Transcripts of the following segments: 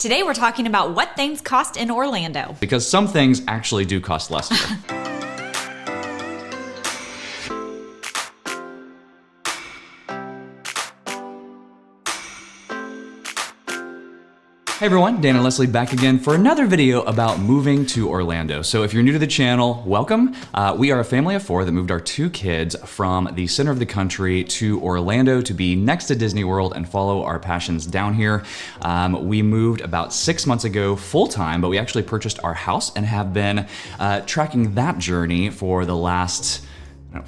Today we're talking about what things cost in Orlando. Because some things actually do cost less here. Hey everyone, Dan and Leslie back again for another video about moving to Orlando. So if you're new to the channel, welcome. We are a family of four that moved our two kids from the center of the country to Orlando to be next to Disney World and follow our passions down here. We moved about 6 months ago full-time, but we actually purchased our house and have been tracking that journey for the last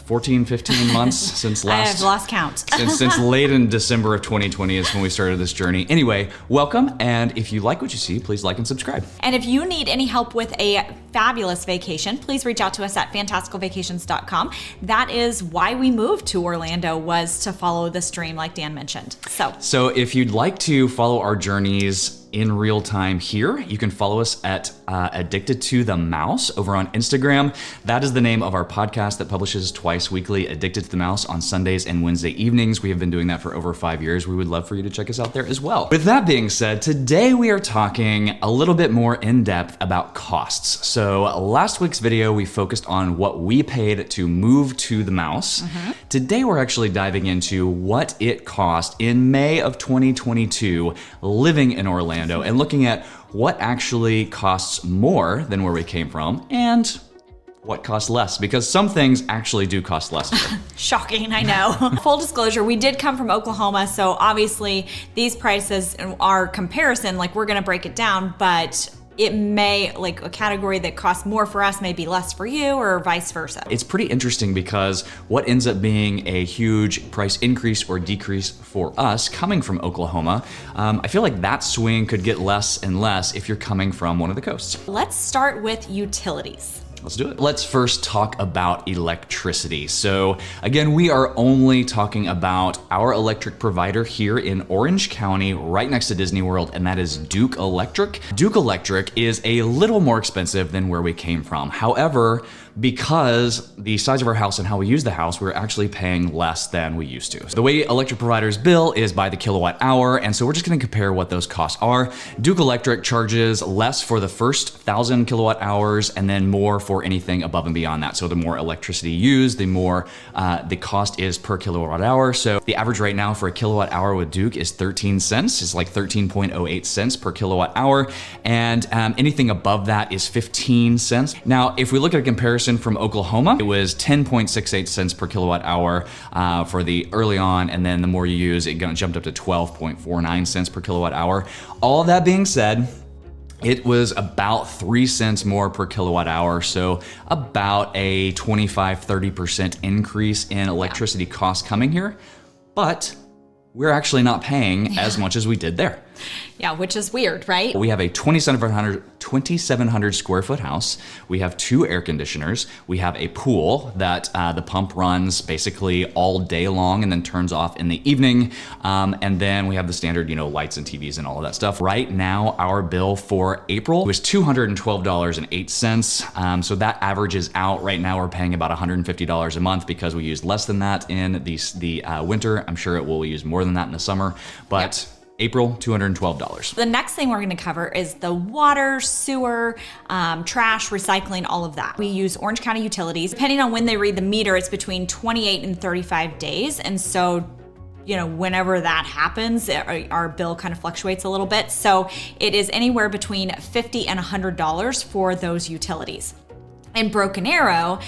14, 15 months since last... I have lost count. since late in December of 2020 is when we started this journey. Anyway, welcome, and if you like what you see, please like and subscribe. And if you need any help with a fabulous vacation, please reach out to us at fantasticalvacations.com. That is why we moved to Orlando, was to follow this dream like Dan mentioned. So if you'd like to follow our journeys in real time here, you can follow us at Addicted to the Mouse over on Instagram. That is the name of our podcast that publishes twice weekly, Addicted to the Mouse, on Sundays and Wednesday evenings. We have been doing that for over 5 years. We would love for you to check us out there as well. With that being said, today we are talking a little bit more in depth about costs. So last week's video, we focused on what we paid to move to the Mouse. Today we're actually diving into what it cost in May of 2022 living in Orlando, and looking at what actually costs more than where we came from and what costs less, because some things actually do cost less here. Shocking, I know. Full disclosure, we did come from Oklahoma, so obviously these prices are comparison, like we're gonna break it down, but it may, like a category that costs more for us may be less for you, or vice versa. It's pretty interesting because what ends up being a huge price increase or decrease for us coming from Oklahoma, I feel like that swing could get less and less if you're coming from one of the coasts. Let's start with utilities. Let's do it. Let's first talk about electricity. So again, we are only talking about our electric provider here in Orange County, right next to Disney World, and that is Duke Electric. Duke Electric is a little more expensive than where we came from. However, because the size of our house and how we use the house, we're actually paying less than we used to. So the way electric providers bill is by the kilowatt hour, and so we're just gonna compare what those costs are. Duke Electric charges less for the first 1,000 kilowatt hours and then more for anything above and beyond that. So the more electricity used, the more the cost is per kilowatt hour. So the average right now for a kilowatt hour with Duke is 13 cents. It's like 13.08 cents per kilowatt hour. And anything above that is 15 cents. Now, if we look at a comparison from Oklahoma, it was 10.68 cents per kilowatt hour for the early on, and then the more you use, it jumped up to 12.49 cents per kilowatt hour. All of that being said, it was about 3 cents more per kilowatt hour, so about a 25–30% increase in electricity costs coming here, but we're actually not paying as much as we did there. Yeah, which is weird, right? We have a 2,700 square foot house. We have 2 air conditioners. We have a pool that the pump runs basically all day long and then turns off in the evening. And then we have the standard, lights and TVs and all of that stuff. Right now, our bill for April was $212.08. So that averages out. Right now, we're paying about $150 a month because we use less than that in the winter. I'm sure it will use more than that in the summer, but yeah. April, $212. The next thing we're gonna cover is the water, sewer, trash, recycling, all of that. We use Orange County Utilities. Depending on when they read the meter, it's between 28 and 35 days. And so, whenever that happens, our bill kind of fluctuates a little bit. So it is anywhere between $50 and $100 for those utilities. In Broken Arrow,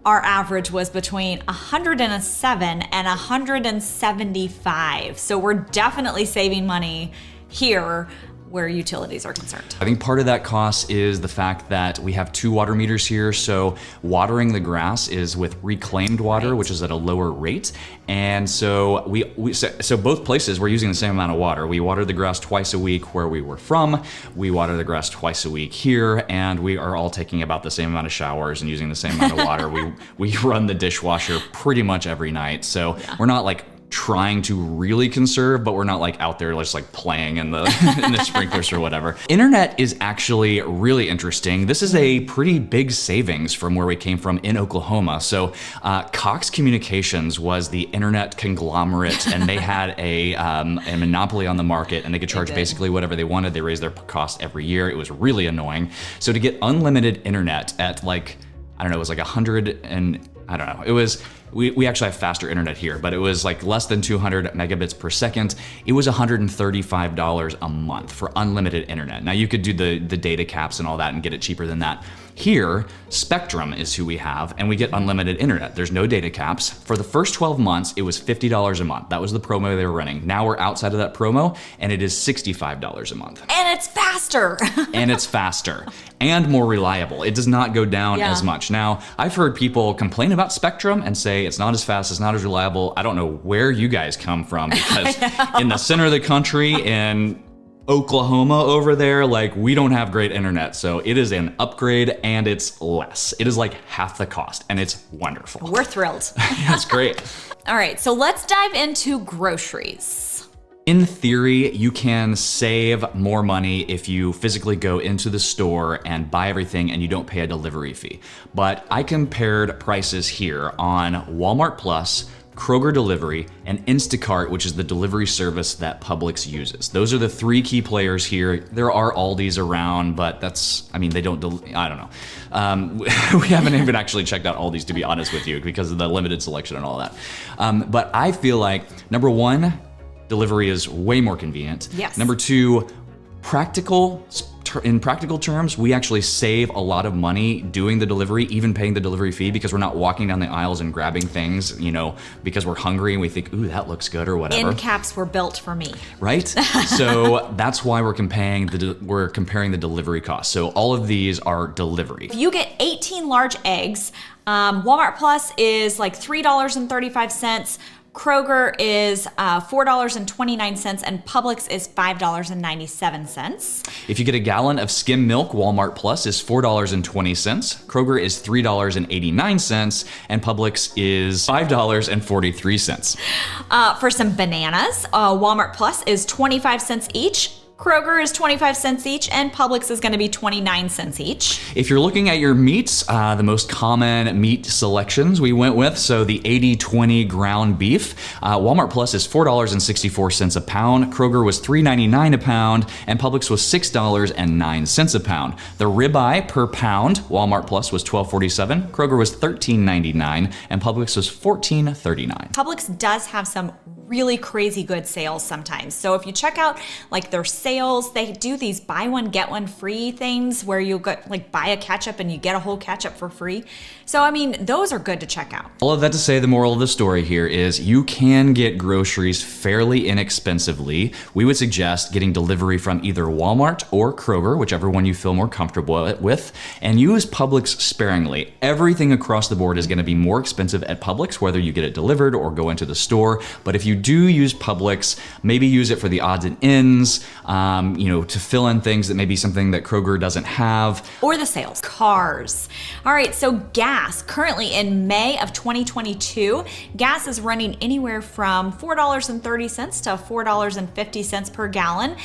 our average was between 107 and 175. So we're definitely saving money here where utilities are concerned. I think part of that cost is the fact that we have 2 water meters here, so watering the grass is with reclaimed water, which is at a lower rate. And so so both places we're using the same amount of water. We water the grass twice a week where we were from. We water the grass twice a week here, and we are all taking about the same amount of showers and using the same amount of water. We run the dishwasher pretty much every night, so we're not like trying to really conserve, but we're not like out there just like playing in the in the sprinklers or whatever. Internet is actually really interesting. This is a pretty big savings from where we came from in Oklahoma. So Cox Communications was the internet conglomerate, and they had a monopoly on the market, and they could charge basically whatever they wanted. They raised their cost every year. It was really annoying. So to get unlimited internet at like, I don't know, it was like 100 and I don't know. It was, we actually have faster internet here, but it was like less than 200 megabits per second. It was $135 a month for unlimited internet. Now you could do the data caps and all that and get it cheaper than that. Here, Spectrum is who we have, and we get unlimited internet. There's no data caps. For the first 12 months, it was $50 a month. That was the promo they were running. Now we're outside of that promo, and it is $65 a month. And it's faster. And it's faster and more reliable. It does not go down as much. Now, I've heard people complain about Spectrum and say it's not as fast, it's not as reliable. I don't know where you guys come from, because in the center of the country, in Oklahoma over there, like, we don't have great internet. So it is an upgrade, and it's less. It is like half the cost, and it's wonderful. We're thrilled. That's great. All right, so let's dive into groceries. In theory, you can save more money if you physically go into the store and buy everything and you don't pay a delivery fee. But I compared prices here on Walmart Plus, Kroger Delivery, and Instacart, which is the delivery service that Publix uses. Those are the three key players here. There are Aldi's around, but that's, I mean, they don't, I don't know. We haven't even actually checked out Aldi's, to be honest with you, because of the limited selection and all that. But I feel like, number one, delivery is way more convenient. Yes. Number two, in practical terms, we actually save a lot of money doing the delivery, even paying the delivery fee, because we're not walking down the aisles and grabbing things, you know, because we're hungry and we think, ooh, that looks good or whatever. End caps were built for me. Right? So that's why we're comparing the delivery costs. So all of these are delivery. If you get 18 large eggs, Walmart Plus is like $3.35. Kroger is $4.29, and Publix is $5.97. If you get a gallon of skim milk, Walmart Plus is $4.20. Kroger is $3.89, and Publix is $5.43. For some bananas, Walmart Plus is 25 cents each. Kroger is 25 cents each, and Publix is going to be 29 cents each. If you're looking at your meats, the most common meat selections we went with, so the 80-20 ground beef, Walmart Plus is $4.64 a pound, Kroger was $3.99 a pound, and Publix was $6.09 a pound. The ribeye per pound, Walmart Plus was $12.47, Kroger was $13.99, and Publix was $14.39. Publix does have some really crazy good sales sometimes. So if you check out like their sales, they do these buy one get one free things where you get like buy a ketchup and you get a whole ketchup for free. So I mean, those are good to check out. All of that to say, the moral of the story here is you can get groceries fairly inexpensively. We would suggest getting delivery from either Walmart or Kroger, whichever one you feel more comfortable with, and use Publix sparingly. Everything across the board is going to be more expensive at Publix, whether you get it delivered or go into the store. But if you do use Publix, maybe use it for the odds and ends, to fill in things that may be something that Kroger doesn't have. Or the sales. Cars. All right, so gas. Currently in May of 2022, gas is running anywhere from $4.30 to $4.50 per gallon.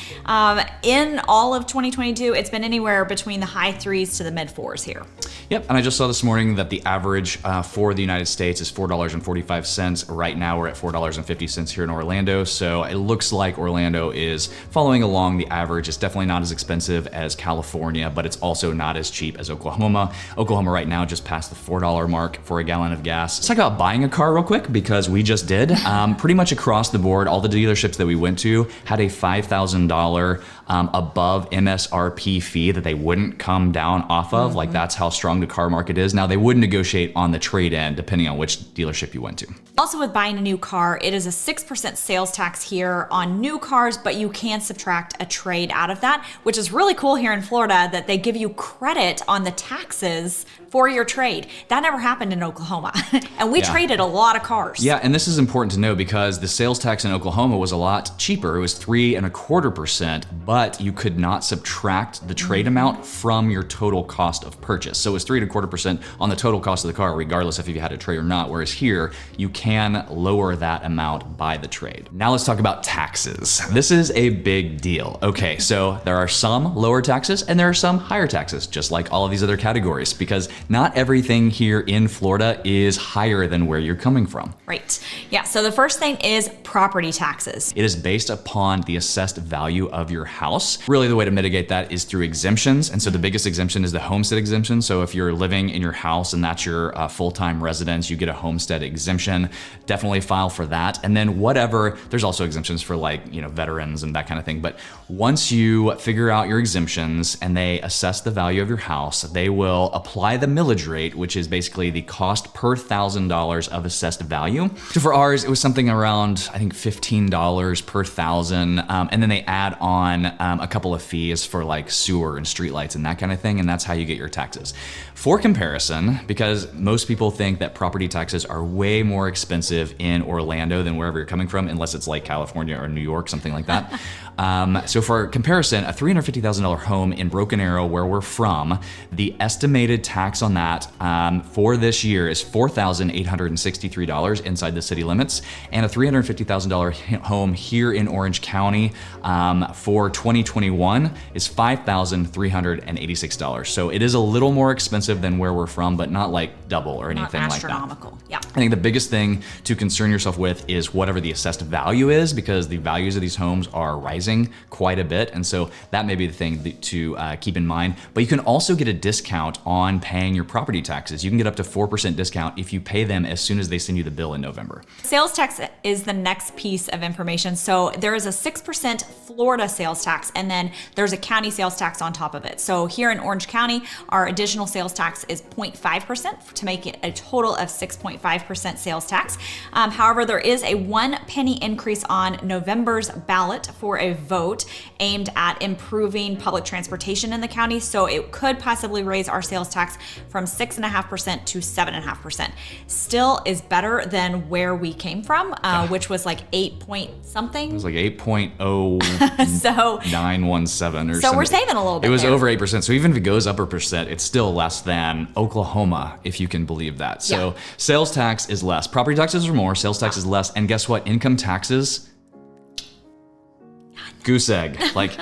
In all of 2022, it's been anywhere between the high threes to the mid fours here. Yep, and I just saw this morning that the average for the United States is $4.45. Right now we're at $4.50 here in Orlando, so it looks like Orlando is following along the average. It's definitely not as expensive as California, but it's also not as cheap as Oklahoma. Oklahoma right now just passed the $4 mark for a gallon of gas. Let's talk about buying a car real quick, because we just did. Pretty much across the board, all the dealerships that we went to had a $5,000 above MSRP fee that they wouldn't come down off of. Like, that's how strong the car market is. Now, they would negotiate on the trade-in depending on which dealership you went to. Also, with buying a new car, it is a 6% sales tax here on new cars, but you can subtract a trade out of that, which is really cool here in Florida, that they give you credit on the taxes for your trade. That never happened in Oklahoma. And we traded a lot of cars. Yeah, and this is important to know because the sales tax in Oklahoma was a lot cheaper. It was 3.25%, but you could not subtract the trade amount from your total cost of purchase. So it was 3.25% on the total cost of the car, regardless if you had a trade or not. Whereas here, you can lower that amount by the trade. Now let's talk about taxes. This is a big deal. Okay, so there are some lower taxes and there are some higher taxes, just like all of these other categories, because not everything here in Florida is higher than where you're coming from. Right. Yeah, so the first thing is property taxes. It is based upon the assessed value of your house. Really, the way to mitigate that is through exemptions. And so the biggest exemption is the homestead exemption. So if you're living in your house and that's your full-time residence, you get a homestead exemption. Definitely file for that. And then whatever, there's also exemptions for like, veterans and that kind of thing. But once you figure out your exemptions and they assess the value of your house, they will apply the millage rate, which is basically the cost per $1,000 of assessed value. So for ours, it was something around, I think $15 per thousand. And then they add on a couple of fees for like sewer and streetlights and that kind of thing. And that's how you get your taxes. For comparison, because most people think that property taxes are way more expensive in Orlando than wherever you're coming from, unless it's like California or New York, something like that. So for comparison, a $350,000 home in Broken Arrow, where we're from, the estimated tax on that for this year is $4,863 inside the city limits, and a $350,000 home here in Orange County for 2021 is $5,386. So it is a little more expensive than where we're from, but not like double or anything like that. Astronomical. Yeah. I think the biggest thing to concern yourself with is whatever the assessed value is, because the values of these homes are rising quite a bit. And so that may be the thing to keep in mind. But you can also get a discount on paying your property taxes. You can get up to 4% discount if you pay them as soon as they send you the bill in November. Sales tax is the next piece of information. So there is a 6% Florida sales tax, and then there's a county sales tax on top of it. So here in Orange County, our additional sales tax is 0.5% to make it a total of 6.5% sales tax. However, there is a 1 penny increase on November's ballot for a vote aimed at improving public transportation in the county. So it could possibly raise our sales tax from 6.5% to 7.5%. Still is better than where we came from, which was like 8 point something. It was like 8.0917 or something. So we're saving a little bit. It was there. over 8%. So even if it goes up a percent, it's still less than Oklahoma, if you can believe that. So Yeah. Sales tax is less. Property taxes are more. Sales tax is less. And guess what? Income taxes, goose egg. Like,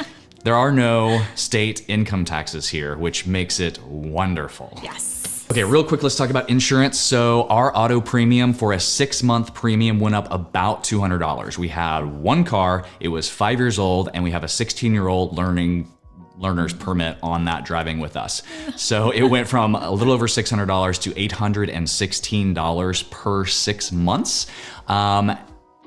there are no state income taxes here, which makes it wonderful. Yes. Okay, real quick, let's talk about insurance. So our auto premium for a 6-month premium went up about $200. We had one car, it was 5 years old, and we have a 16-year-old learner's permit on that driving with us. So it went from a little over $600 to $816 per 6 months.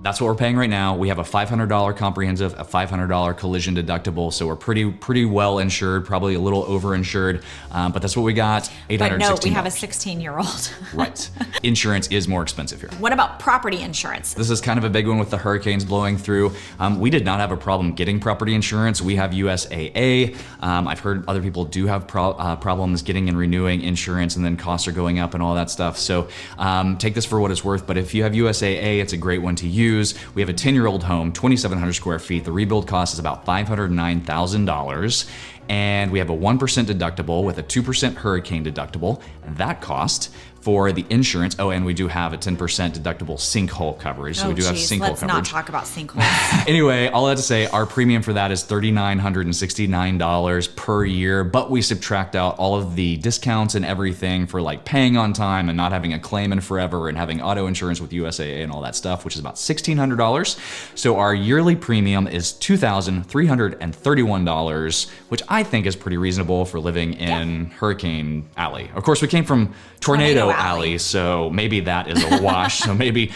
That's what we're paying right now. We have a $500 comprehensive, a $500 collision deductible. So we're pretty well insured, probably a little over insured, but that's what we got. $816. But no, we have a 16-year-old. Right. Insurance is more expensive here. What about property insurance? This is kind of a big one with the hurricanes blowing through. We did not have a problem getting property insurance. We have USAA. I've heard other people do have problems getting and renewing insurance, and then costs are going up and all that stuff. So take this for what it's worth. But if you have USAA, it's a great one to use. We have a 10-year-old home, 2,700 square feet. The rebuild cost is about $509,000. And we have a 1% deductible with a 2% hurricane deductible. That cost for the insurance. Oh, and we do have a 10% deductible sinkhole coverage. So we do have sinkhole Let's coverage. not talk about sinkholes. Anyway, all that to say, our premium for that is $3,969 per year, but we subtract out all of the discounts and everything for like paying on time and not having a claim in forever and having auto insurance with USAA and all that stuff, which is about $1,600. So our yearly premium is $2,331, which I think is pretty reasonable for living in Hurricane Alley. Of course, we came from Tornado Alley, so maybe that is a wash. So maybe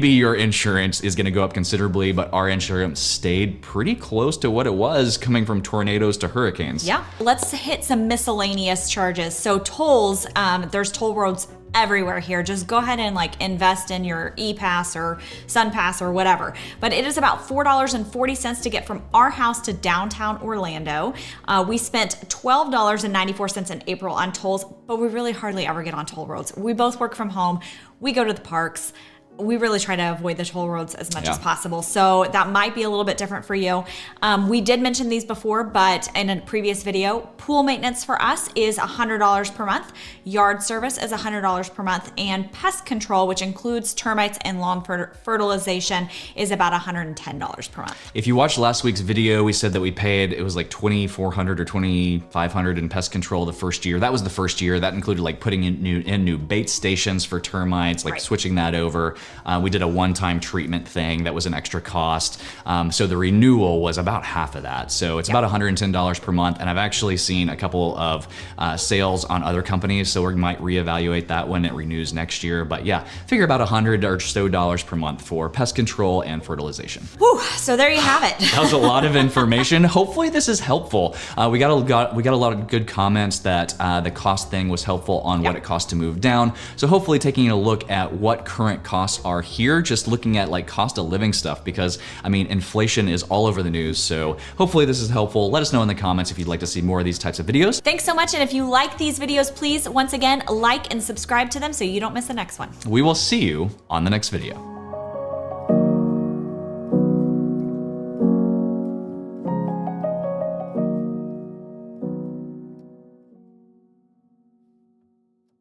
your insurance is going to go up considerably, but our insurance stayed pretty close to what it was coming from tornadoes to hurricanes. Yeah. Let's hit some miscellaneous charges. So tolls, there's toll roads everywhere here. Just go ahead and like invest in your ePass or SunPass or whatever. But it is about $4.40 to get from our house to downtown Orlando. We spent $12.94 in April on tolls, but we really hardly ever get on toll roads. We both work from home. We go to the parks. we really try to avoid the toll roads as much as possible. So that might be a little bit different for you. We did mention these before, but in a previous video, pool maintenance for us is $100 per month. Yard service is $100 per month. And pest control, which includes termites and lawn fertilization, is about $110 per month. If you watched last week's video, we said that we paid, it was like $2,400 or $2,500 in pest control the first year. That was the first year. That included like putting in new bait stations for termites, like switching that over. We did a one-time treatment thing that was an extra cost. So the renewal was about half of that. So it's about $110 per month. And I've actually seen a couple of sales on other companies. So we might reevaluate that when it renews next year. But yeah, figure about $100 or so per month for pest control and fertilization. Whew, so there you have it. That was a lot of information. Hopefully this is helpful. We got a lot of good comments that the cost thing was helpful on what it costs to move down. So hopefully taking a look at what current costs are here, just looking at like cost of living stuff, because I mean, inflation is all over the news. So hopefully this is helpful. Let us know in the comments if you'd like to see more of these types of videos. Thanks so much. And if you like these videos, please, once again, like and subscribe to them so you don't miss the next one. We will see you on the next video.